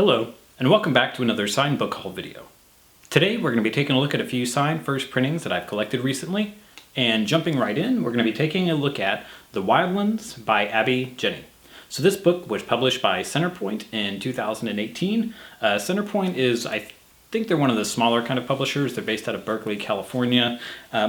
Hello, and welcome back to another signed book haul video. Today we're going to be taking a look at a few signed first printings that I've collected recently, and jumping right in, we're going to be taking a look at The Wildlands by Geni. So this book was published by Centerpoint in 2018. Centerpoint is, I think they're one of the smaller kind of publishers. They're based out of Berkeley, California.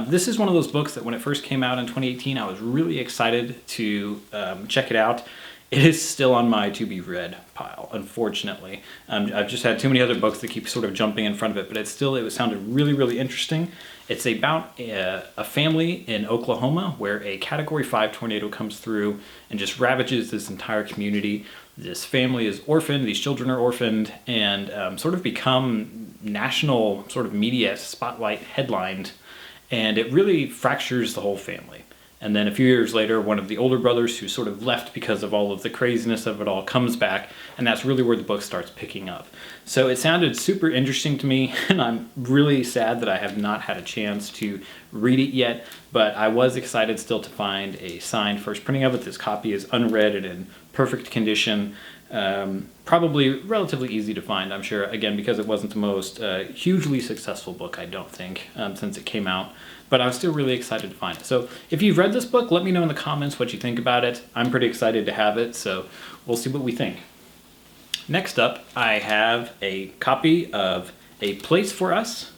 This is one of those books that when it first came out in 2018, I was really excited to check it out. It is still on my to-be-read pile, unfortunately. I've just had too many other books that keep sort of jumping in front of it, but it sounded really, really interesting. It's about a family in Oklahoma where a Category 5 tornado comes through and just ravages this entire community. This family is orphaned, these children are orphaned, and sort of become national sort of media spotlight headlined, and it really fractures the whole family. And then a few years later, one of the older brothers who sort of left because of all of the craziness of it all comes back, and that's really where the book starts picking up. So it sounded super interesting to me, and I'm really sad that I have not had a chance to read it yet, but I was excited still to find a signed first printing of it. This copy is unread and in perfect condition. Probably relatively easy to find, I'm sure, again, because it wasn't the most hugely successful book, I don't think, since it came out. But I was still really excited to find it. So if you've read this book, let me know in the comments what you think about it. I'm pretty excited to have it, so we'll see what we think. Next up, I have a copy of A Place for Us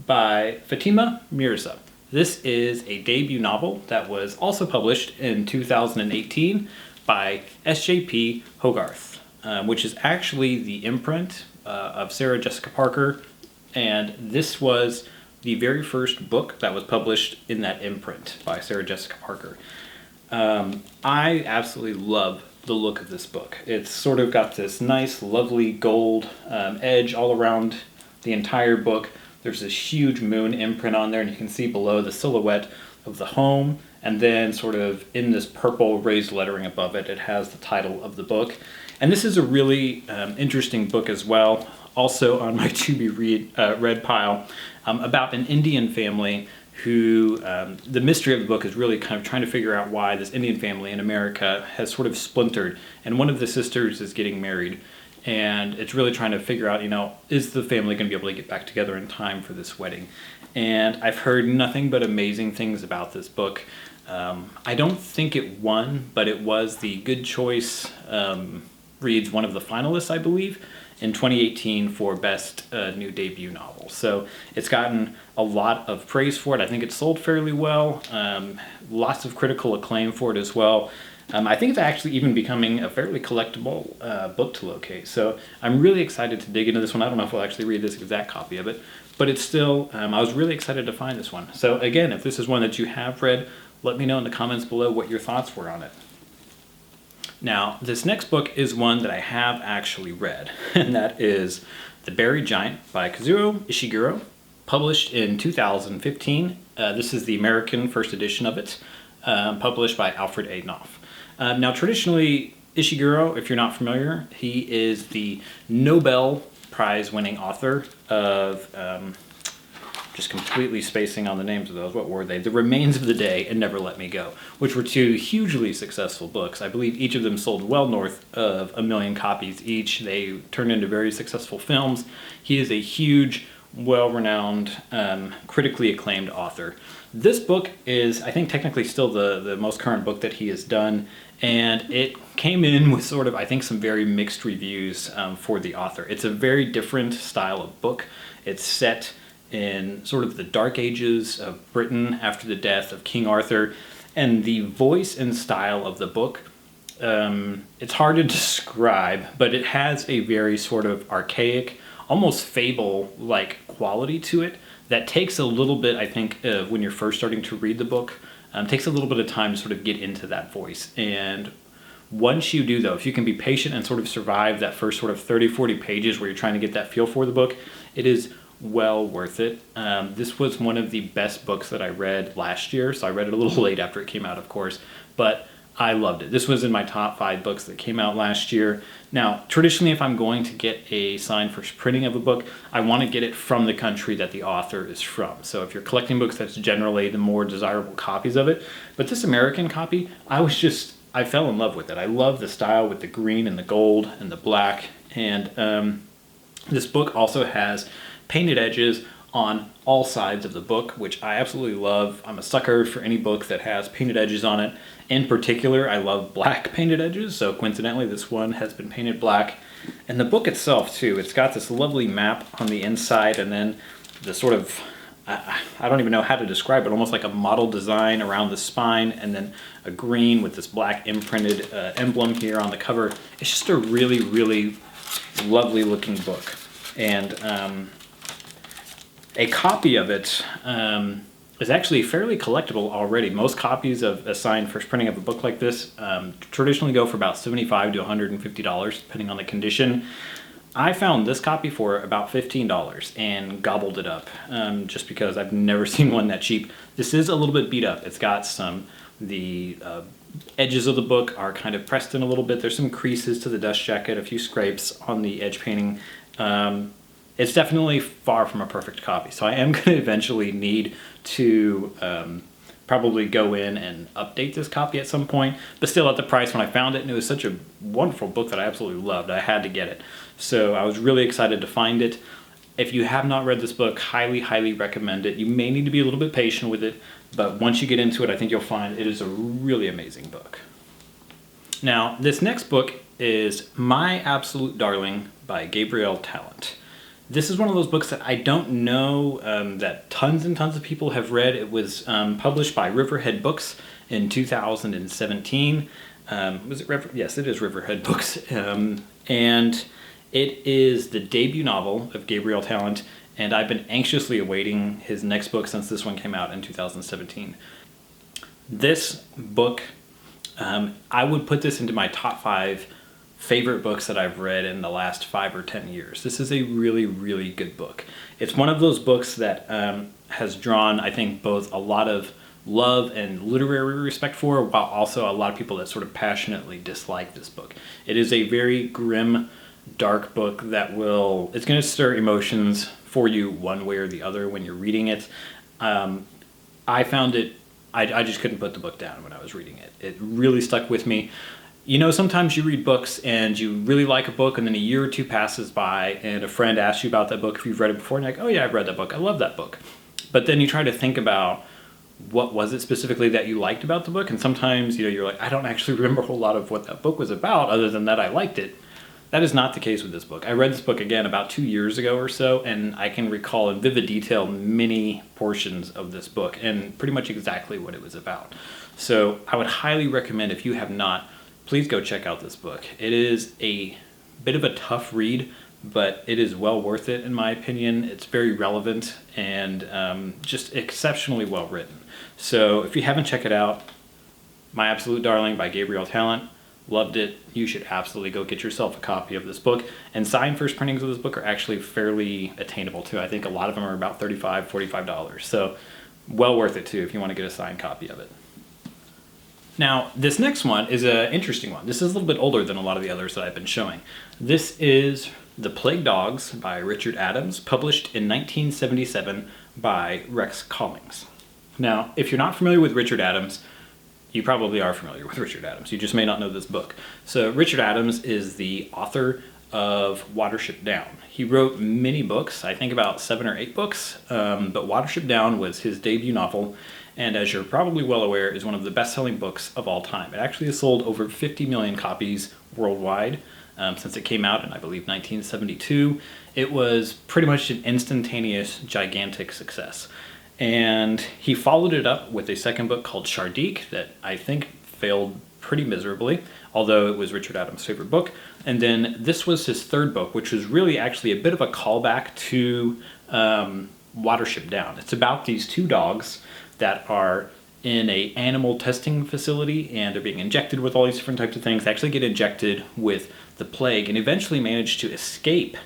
by Fatima Mirza. This is a debut novel that was also published in 2018 by SJP Hogarth, which is actually the imprint of Sarah Jessica Parker, and this was the very first book that was published in that imprint by Sarah Jessica Parker. I absolutely love the look of this book. It's sort of got this nice, lovely gold edge all around the entire book. There's this huge moon imprint on there, and you can see below the silhouette of the home, and then sort of in this purple raised lettering above it, it has the title of the book. And this is a really interesting book as well, also on my to-be-read pile, about an Indian family who, the mystery of the book is really kind of trying to figure out why this Indian family in America has sort of splintered, and one of the sisters is getting married, and it's really trying to figure out, is the family going to be able to get back together in time for this wedding? And I've heard nothing but amazing things about this book. I don't think it won, but it was the Good Choice Reads one of the finalists, I believe, in 2018 for Best New Debut Novel. So it's gotten a lot of praise for it. I think it sold fairly well. Lots of critical acclaim for it as well. I think it's actually even becoming a fairly collectible book to locate. So I'm really excited to dig into this one. I don't know if we'll actually read this exact copy of it, but it's still, I was really excited to find this one. So again, if this is one that you have read, let me know in the comments below what your thoughts were on it. Now, this next book is one that I have actually read, and that is The Buried Giant by Kazuo Ishiguro, published in 2015. This is the American first edition of it, published by Alfred A. Knopf. Now, traditionally, Ishiguro, if you're not familiar, he is the Nobel Prize-winning author of, just completely spacing on the names of those, what were they? The Remains of the Day and Never Let Me Go, which were two hugely successful books. I believe each of them sold well north of 1 million copies each. They turned into very successful films. He is a huge, well-renowned, critically acclaimed author. This book is, I think, technically still the most current book that he has done, and it came in with sort of, I think, some very mixed reviews for the author. It's a very different style of book. It's set in sort of the dark ages of Britain after the death of King Arthur, and the voice and style of the book, it's hard to describe, but it has a very sort of archaic, almost fable-like quality to it that takes a little bit, I think, when you're first starting to read the book, takes a little bit of time to sort of get into that voice. And once you do, though, if you can be patient and sort of survive that first sort of 30-40 pages where you're trying to get that feel for the book, it is well worth it. This was one of the best books that I read last year, so I read it a little late after it came out, of course, but I loved it. This was in my top 5 books that came out last year. Now, traditionally, if I'm going to get a signed first printing of a book, I want to get it from the country that the author is from. So if you're collecting books, that's generally the more desirable copies of it. But this American copy, I fell in love with it. I love the style with the green and the gold and the black, And this book also has painted edges on all sides of the book, which I absolutely love. I'm a sucker for any book that has painted edges on it. In particular, I love black painted edges, so coincidentally this one has been painted black. And the book itself too, it's got this lovely map on the inside, and then the sort of, I don't even know how to describe it, almost like a model design around the spine, and then a green with this black imprinted emblem here on the cover. It's just a really, really lovely looking book. And a copy of it is actually fairly collectible already. Most copies of a signed first printing of a book like this traditionally go for about $75 to $150, depending on the condition. I found this copy for about $15 and gobbled it up, just because I've never seen one that cheap. This is a little bit beat up. It's got the edges of the book are kind of pressed in a little bit. There's some creases to the dust jacket, a few scrapes on the edge painting. It's definitely far from a perfect copy, so I am going to eventually need to probably go in and update this copy at some point, but still at the price when I found it, and it was such a wonderful book that I absolutely loved, I had to get it. So I was really excited to find it. If you have not read this book, highly, highly recommend it. You may need to be a little bit patient with it, but once you get into it, I think you'll find it is a really amazing book. Now, this next book is My Absolute Darling by Gabriel Tallent. This is one of those books that I don't know that tons and tons of people have read. It was published by Riverhead Books in 2017. Was it Yes, it is Riverhead Books. And it is the debut novel of Gabriel Tallent, and I've been anxiously awaiting his next book since this one came out in 2017. This book, I would put this into my top 5 favorite books that I've read in the last 5 or 10 years. This is a really, really good book. It's one of those books that has drawn, I think, both a lot of love and literary respect for, while also a lot of people that sort of passionately dislike this book. It is a very grim, dark book that it's going to stir emotions for you one way or the other when you're reading it. I found it, I just couldn't put the book down when I was reading it. It really stuck with me. You know, sometimes you read books and you really like a book, and then a year or two passes by and a friend asks you about that book if you've read it before, and you're like, oh yeah, I've read that book, I love that book. But then you try to think about what was it specifically that you liked about the book, and sometimes, you know, you're like, I don't actually remember a whole lot of what that book was about other than that I liked it. That is not the case with this book. I read this book again about 2 years ago or so, and I can recall in vivid detail many portions of this book and pretty much exactly what it was about. So I would highly recommend, if you have not, please go check out this book. It is a bit of a tough read, but it is well worth it in my opinion. It's very relevant and just exceptionally well written. So if you haven't checked it out, My Absolute Darling by Gabriel Tallent, loved it. You should absolutely go get yourself a copy of this book. And signed first printings of this book are actually fairly attainable too. I think a lot of them are about $35, $45. So well worth it too if you want to get a signed copy of it. Now, this next one is an interesting one. This is a little bit older than a lot of the others that I've been showing. This is The Plague Dogs by Richard Adams, published in 1977 by Rex Collings. Now, if you're not familiar with Richard Adams, you probably are familiar with Richard Adams. You just may not know this book. So Richard Adams is the author of Watership Down. He wrote many books, I think about 7 or 8 books, but Watership Down was his debut novel, and as you're probably well aware, is one of the best-selling books of all time. It actually has sold over 50 million copies worldwide since it came out in, I believe, 1972. It was pretty much an instantaneous, gigantic success. And he followed it up with a second book called Shardik that I think failed pretty miserably, although it was Richard Adams' favorite book. And then this was his third book, which was really actually a bit of a callback to Watership Down. It's about these 2 dogs that are in a animal testing facility, and they're being injected with all these different types of things. They actually get injected with the plague and eventually manage to escape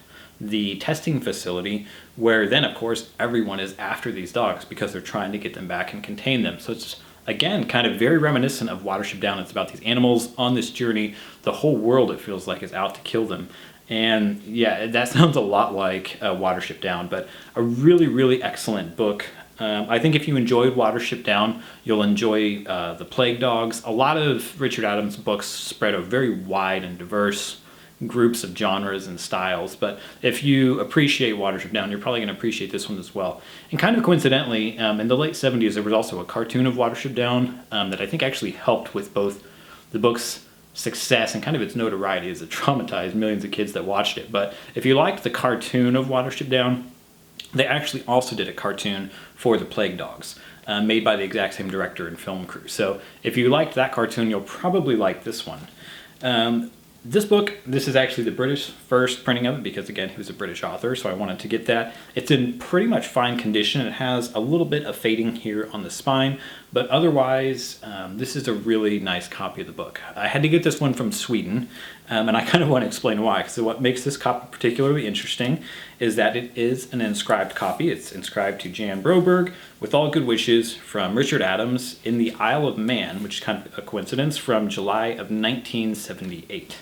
the testing facility, where then of course everyone is after these dogs because they're trying to get them back and contain them. So it's again kind of very reminiscent of Watership Down. It's about these animals on this journey. The whole world, it feels like, is out to kill them. And yeah, that sounds a lot like Watership Down, but a really, really excellent book. I think if you enjoyed Watership Down, you'll enjoy The Plague Dogs. A lot of Richard Adams' books spread a very wide and diverse groups of genres and styles, but if you appreciate Watership Down, you're probably going to appreciate this one as well. And kind of coincidentally, in the late 70s, there was also a cartoon of Watership Down that I think actually helped with both the book's success and kind of its notoriety, as it traumatized millions of kids that watched it. But if you liked the cartoon of Watership Down, they actually also did a cartoon for the Plague Dogs, made by the exact same director and film crew. So if you liked that cartoon, you'll probably like this one. This book, this is actually the British first printing of it because, again, he was a British author, so I wanted to get that. It's in pretty much fine condition. It has a little bit of fading here on the spine, but otherwise, this is a really nice copy of the book. I had to get this one from Sweden, and I kind of want to explain why. So what makes this copy particularly interesting is that it is an inscribed copy. It's inscribed to Jan Broberg, with all good wishes, from Richard Adams in the Isle of Man, which is kind of a coincidence, from July of 1978.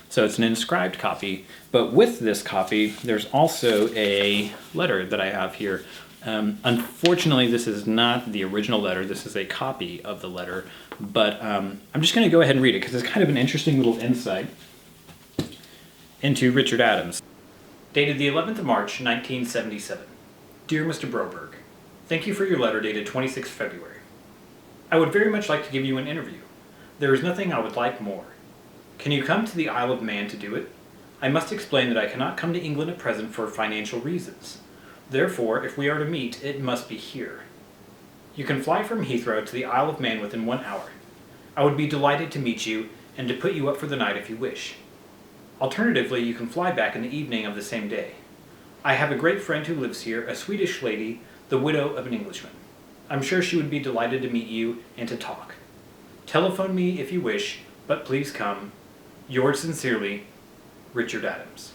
So it's an inscribed copy, but with this copy, there's also a letter that I have here. Unfortunately, this is not the original letter. This is a copy of the letter, but I'm just going to go ahead and read it because it's kind of an interesting little insight into Richard Adams. Dated the 11th of March, 1977. Dear Mr. Broberg, thank you for your letter dated 26th February. I would very much like to give you an interview. There is nothing I would like more. Can you come to the Isle of Man to do it? I must explain that I cannot come to England at present for financial reasons. Therefore, if we are to meet, it must be here. You can fly from Heathrow to the Isle of Man within 1 hour. I would be delighted to meet you and to put you up for the night if you wish. Alternatively, you can fly back in the evening of the same day. I have a great friend who lives here, a Swedish lady, the widow of an Englishman. I'm sure she would be delighted to meet you and to talk. Telephone me if you wish, but please come. Yours sincerely, Richard Adams.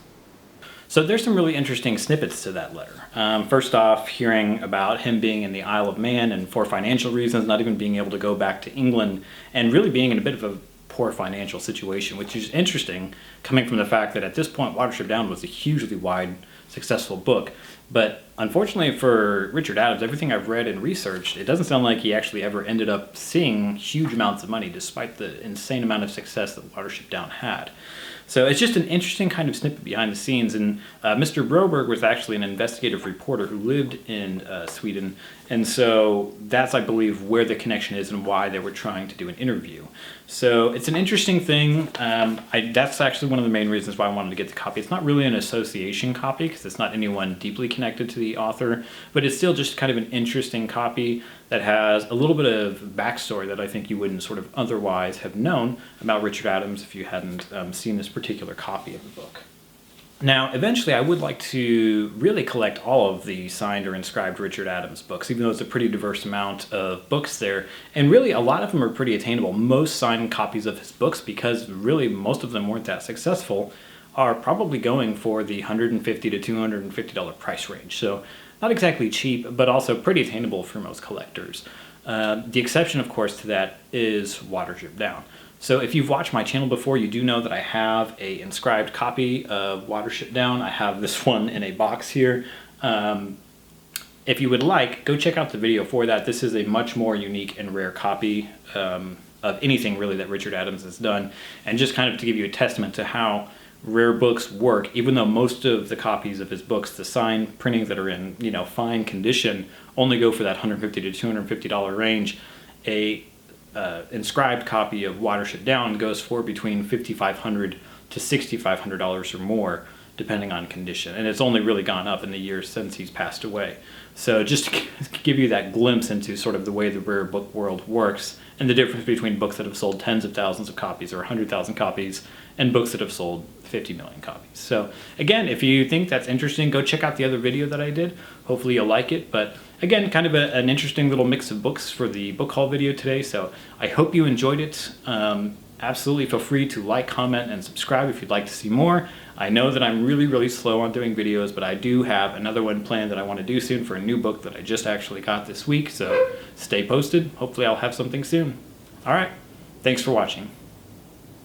So there's some really interesting snippets to that letter. First off, hearing about him being in the Isle of Man and for financial reasons, not even being able to go back to England, and really being in a bit of a poor financial situation, which is interesting coming from the fact that at this point Watership Down was a hugely wide, successful book. But unfortunately for Richard Adams, everything I've read and researched, it doesn't sound like he actually ever ended up seeing huge amounts of money despite the insane amount of success that Watership Down had. So it's just an interesting kind of snippet behind the scenes. And Mr. Broberg was actually an investigative reporter who lived in Sweden. And so that's, I believe, where the connection is and why they were trying to do an interview. So it's an interesting thing. That's actually one of the main reasons why I wanted to get the copy. It's not really an association copy because it's not anyone deeply connected to the author, but it's still just kind of an interesting copy that has a little bit of backstory that I think you wouldn't sort of otherwise have known about Richard Adams if you hadn't seen this particular copy of the book. Now, eventually I would like to really collect all of the signed or inscribed Richard Adams books, even though it's a pretty diverse amount of books there. And really, a lot of them are pretty attainable. Most signed copies of his books, because really most of them weren't that successful, are probably going for the $150 to $250 price range. So not exactly cheap, but also pretty attainable for most collectors. The exception, of course, to that is Watership Down. So if you've watched my channel before, you do know that I have a inscribed copy of Watership Down. I have this one in a box here. If you would like, go check out the video for that. This is a much more unique and rare copy of anything really that Richard Adams has done. And just kind of to give you a testament to how rare books work, even though most of the copies of his books, the signed printings that are in, fine condition, only go for that $150 to $250 range, a inscribed copy of Watership Down goes for between $5,500 to $6,500 or more, depending on condition. And it's only really gone up in the years since he's passed away. So just to give you that glimpse into sort of the way the rare book world works and the difference between books that have sold tens of thousands of copies or 100,000 copies and books that have sold 50 million copies. So again, if you think that's interesting, go check out the other video that I did. Hopefully you'll like it. But again, kind of an interesting little mix of books for the book haul video today. So I hope you enjoyed it. Absolutely feel free to like, comment, and subscribe if you'd like to see more. I know that I'm really slow on doing videos, but I do have another one planned that I want to do soon for a new book that I just actually got this week. So stay posted. Hopefully I'll have something soon. All right. Thanks for watching.